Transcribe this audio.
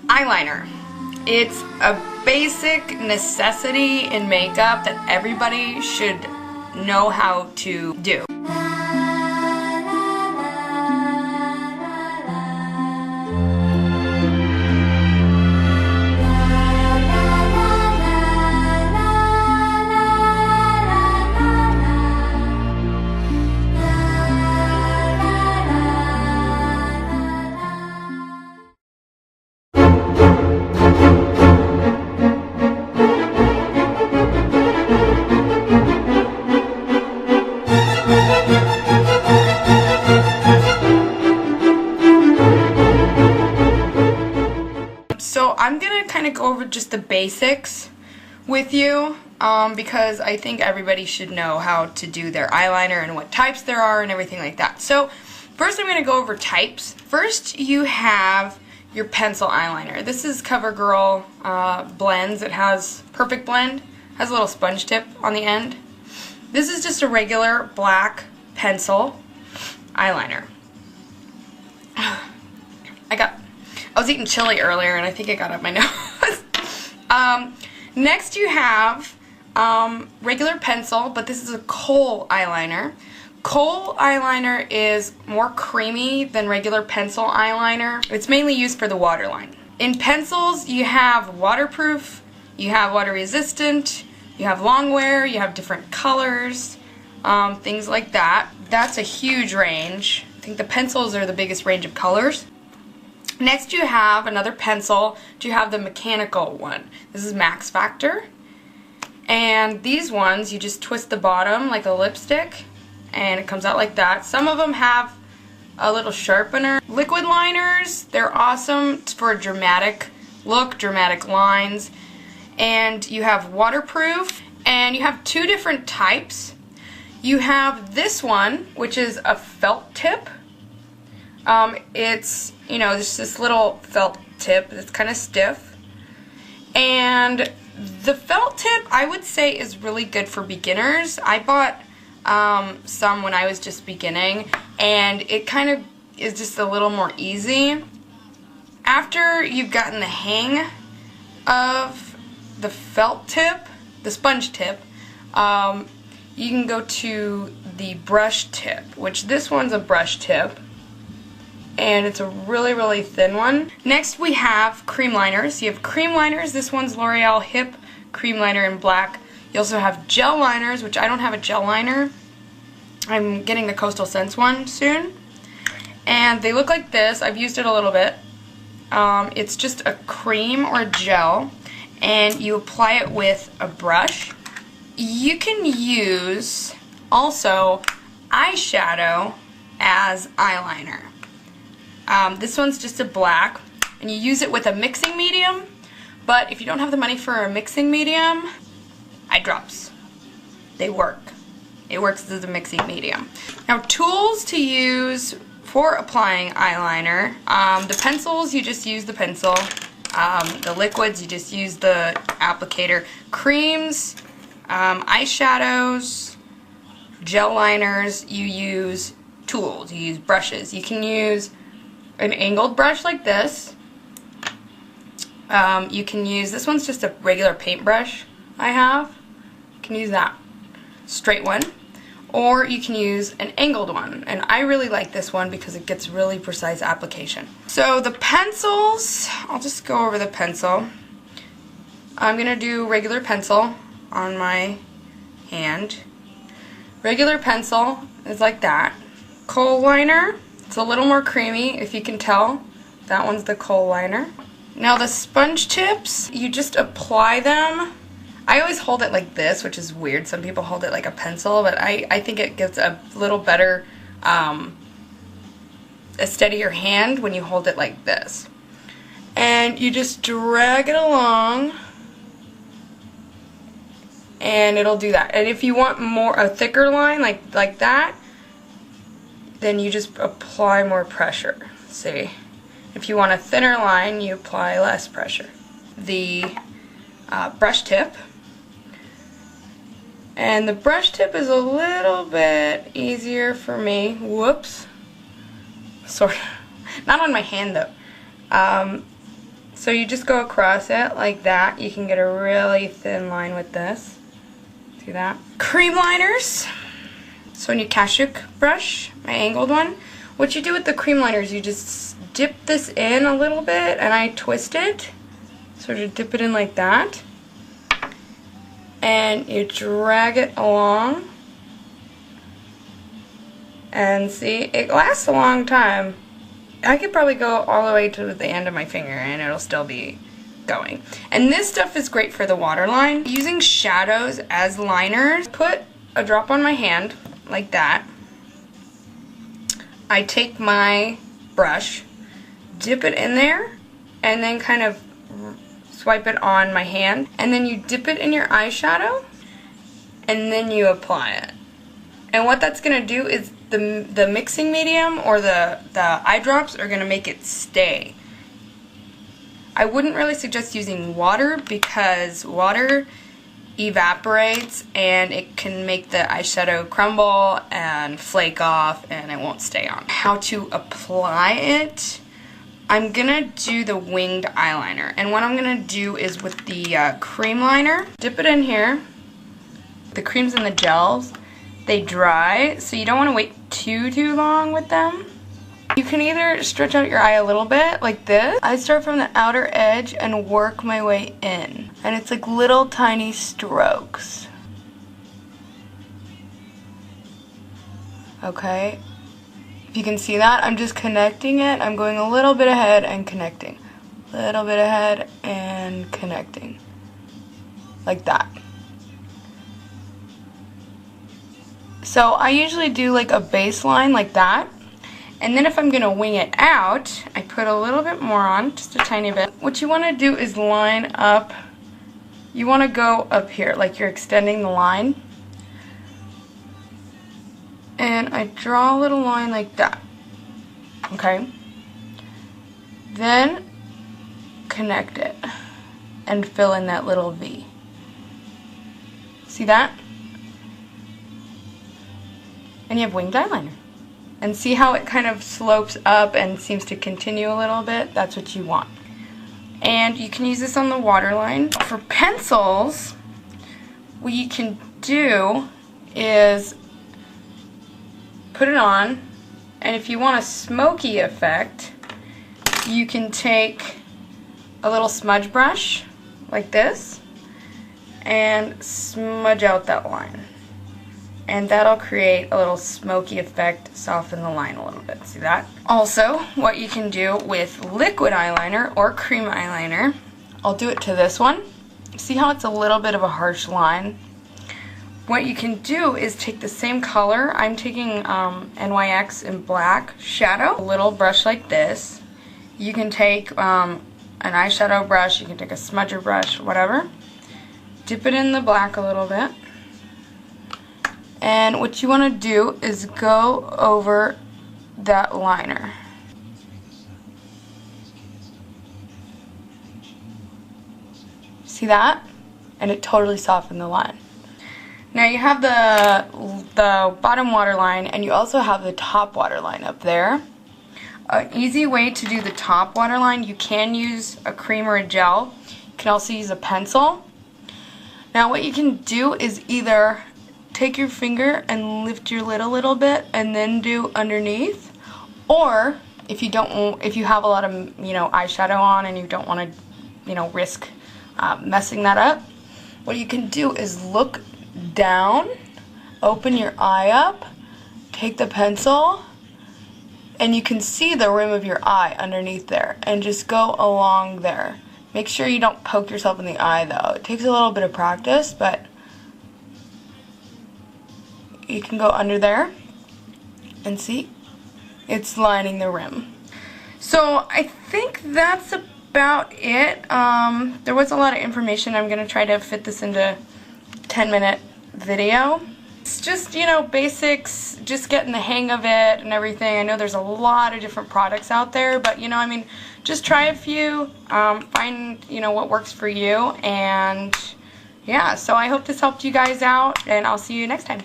Eyeliner. It's a basic necessity in makeup that everybody should know how to do. So I'm gonna kind of go over just the basics with you because I think everybody should know how to do their eyeliner and what types there are and everything like that. So first I'm gonna go over types. First you have your pencil eyeliner. This is CoverGirl Blends. It has Perfect Blend, has a little sponge tip on the end. This is just a regular black pencil eyeliner. I was eating chili earlier and I think it got up my nose. Next you have regular pencil, but this is a kohl eyeliner. Kohl eyeliner is more creamy than regular pencil eyeliner. It's mainly used for the waterline. In pencils you have waterproof, you have water resistant, you have long wear, you have different colors, things like that. That's a huge range. I think the pencils are the biggest range of colors. Next you have another pencil. You have the mechanical one. This is Max Factor. And these ones, you just twist the bottom like a lipstick and it comes out like that. Some of them have a little sharpener. Liquid liners, they're awesome for a dramatic look, dramatic lines. And you have waterproof, and you have two different types. You have this one, which is a felt tip. It's, you know, just this little felt tip that's kind of stiff. And the felt tip, I would say, is really good for beginners. I bought some when I was just beginning, and it kind of is just a little more easy. After you've gotten the hang of the felt tip, the sponge tip, you can go to the brush tip, which this one's a brush tip. And it's a really, really thin one. Next we have cream liners. You have cream liners. This one's L'Oreal Hip Cream Liner in black. You also have gel liners, which I don't have a gel liner. I'm getting the Coastal Scents one soon. And they look like this. I've used it a little bit. It's just a cream or gel, and you apply it with a brush. You can use also eyeshadow as eyeliner. This one's just a black, and you use it with a mixing medium, but if you don't have the money for a mixing medium, eye drops. They work. It works as a mixing medium. Now, tools to use for applying eyeliner. The pencils, you just use the pencil. The liquids, you just use the applicator. Creams, eyeshadows, gel liners, you use tools. You use brushes. You can use an angled brush like this. You can use, this one's just a regular paintbrush I have. You can use that straight one, or you can use an angled one, and I really like this one because it gets really precise application. So the pencils, I'll just go over the pencil. I'm gonna do regular pencil on my hand. Regular pencil is like that. Kohl liner, it's a little more creamy, if you can tell. That one's the kohl liner. Now the sponge tips, you just apply them. I always hold it like this, which is weird. Some people hold it like a pencil, but I think it gives a little better, a steadier hand when you hold it like this. And you just drag it along, and it'll do that. And if you want a thicker line like that, then you just apply more pressure. See? If you want a thinner line, you apply less pressure. The brush tip. And the brush tip is a little bit easier for me. Whoops. Sort of. Not on my hand though. So you just go across it like that. You can get a really thin line with this. See that? Cream liners. So when you Kashuk brush, my angled one, what you do with the cream liners, you just dip this in a little bit, and I twist it. Sort of dip it in like that. And you drag it along. And see, it lasts a long time. I could probably go all the way to the end of my finger and it'll still be going. And this stuff is great for the waterline. Using shadows as liners, put a drop on my hand like that. I take my brush, dip it in there, and then kind of swipe it on my hand. And then you dip it in your eyeshadow, and then you apply it. And what that's going to do is the mixing medium or the eye drops are going to make it stay. I wouldn't really suggest using water because water evaporates and it can make the eyeshadow crumble and flake off and it won't stay on. How to apply it? I'm going to do the winged eyeliner, and what I'm going to do is with the cream liner, dip it in here. The creams and the gels, they dry, so you don't want to wait too long with them. You can either stretch out your eye a little bit, like this. I start from the outer edge and work my way in. And it's like little tiny strokes. Okay? If you can see that, I'm just connecting it. I'm going a little bit ahead and connecting. A little bit ahead and connecting. Like that. So I usually do like a baseline like that. And then if I'm going to wing it out, I put a little bit more on, just a tiny bit. What you want to do is line up. You want to go up here, like you're extending the line. And I draw a little line like that. Okay? Then connect it and fill in that little V. See that? And you have winged eyeliner. And see how it kind of slopes up and seems to continue a little bit? That's what you want. And you can use this on the waterline. For pencils, what you can do is put it on, and if you want a smoky effect, you can take a little smudge brush like this and smudge out that line. And that'll create a little smoky effect, soften the line a little bit. See that? Also, what you can do with liquid eyeliner or cream eyeliner, I'll do it to this one. See how it's a little bit of a harsh line? What you can do is take the same color. I'm taking NYX in black shadow, a little brush like this. You can take an eyeshadow brush, you can take a smudger brush, whatever. Dip it in the black a little bit. And what you want to do is go over that liner. See that? And it totally softened the line. Now you have the bottom waterline, and you also have the top waterline up there. An easy way to do the top waterline, you can use a cream or a gel. You can also use a pencil. Now what you can do is either take your finger and lift your lid a little bit and then do underneath, or if you have a lot of eyeshadow on and you don't want to risk messing that up, what you can do is look down, open your eye up, take the pencil, and you can see the rim of your eye underneath there, and just go along there. Make sure you don't poke yourself in the eye though. It takes a little bit of practice, but you can go under there and see it's lining the rim. So I think that's about it. There was a lot of information. I'm going to try to fit this into a 10-minute video. It's just, basics, just getting the hang of it and everything. I know there's a lot of different products out there, but just try a few, find what works for you, and yeah, so I hope this helped you guys out, and I'll see you next time.